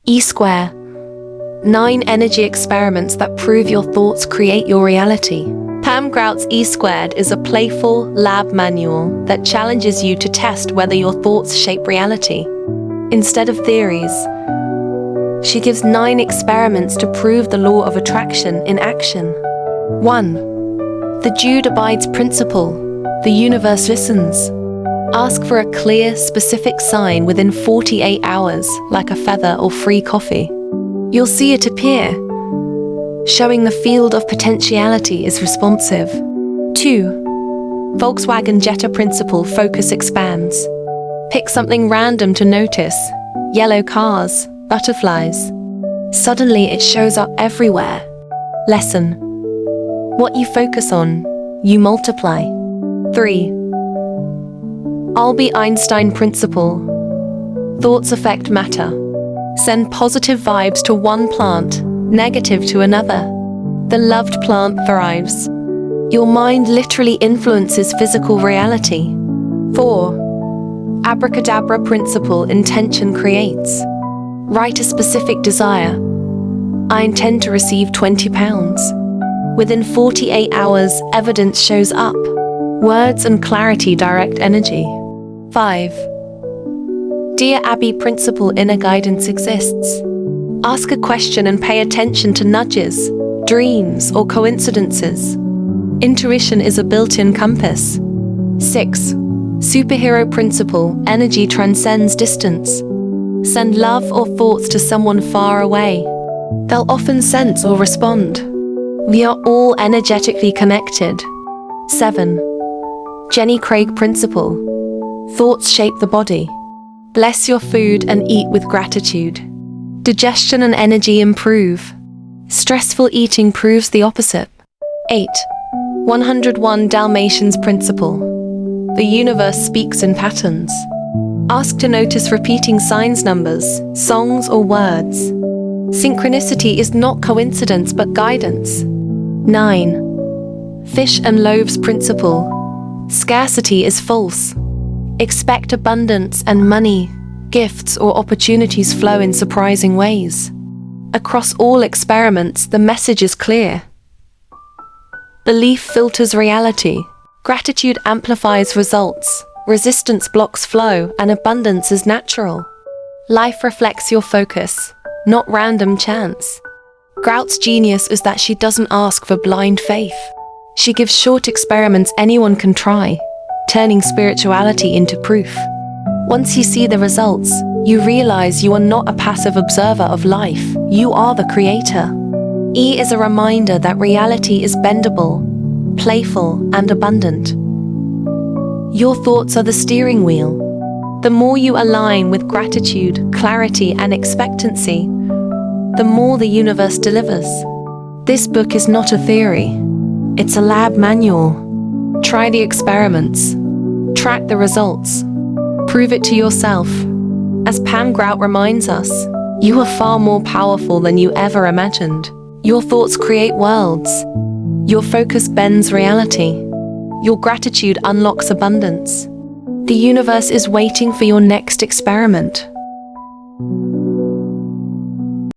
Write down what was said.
E-square. 9 energy experiments that prove your thoughts create your reality. Pam Grout's E-squared is a playful lab manual that challenges you to test whether your thoughts shape reality. Instead of theories, she gives 9 experiments to prove the law of attraction in action. 1. The Jude abides principle. The universe listens. Ask for a clear, specific sign within 48 hours, like a feather or free coffee. You'll see it appear, showing the field of potentiality is responsive. 2. Volkswagen Jetta principle. Focus expands. Pick something random to notice. Yellow cars, butterflies. Suddenly it shows up everywhere. Lesson. What you focus on, you multiply. 3. Albert Einstein principle. Thoughts affect matter. Send positive vibes to one plant, negative to another. The loved plant thrives. Your mind literally influences physical reality. 4. Abracadabra principle. Intention creates. Write a specific desire. I intend to receive £20. Within 48 hours, evidence shows up. Words and clarity direct energy. 5. Dear Abby principle. Inner guidance exists. Ask a question and pay attention to nudges, dreams, or coincidences. Intuition is a built-in compass. 6. Superhero principle. Energy transcends distance. Send love or thoughts to someone far away. They'll often sense or respond. We are all energetically connected. 7. Jenny Craig principle. Thoughts shape the body. Bless your food and eat with gratitude. Digestion and energy improve. Stressful eating proves the opposite. 8. 101 Dalmatians principle. The universe speaks in patterns. Ask to notice repeating signs, numbers, songs, or words. Synchronicity is not coincidence but guidance. 9. Fish and loaves principle. Scarcity is false. Expect abundance and money, gifts, or opportunities flow in surprising ways. Across all experiments, the message is clear. Belief filters reality. Gratitude amplifies results. Resistance blocks flow, and abundance is natural. Life reflects your focus, not random chance. Grout's genius is that she doesn't ask for blind faith. She gives short experiments anyone can try, turning spirituality into proof. Once you see the results, you realize you are not a passive observer of life, you are the creator. E is a reminder that reality is bendable, playful, and abundant. Your thoughts are the steering wheel. The more you align with gratitude, clarity, and expectancy, the more the universe delivers. This book is not a theory. It's a lab manual. Try the experiments. Track the results. Prove it to yourself. As Pam Grout reminds us, you are far more powerful than you ever imagined. Your thoughts create worlds. Your focus bends reality. Your gratitude unlocks abundance. The universe is waiting for your next experiment.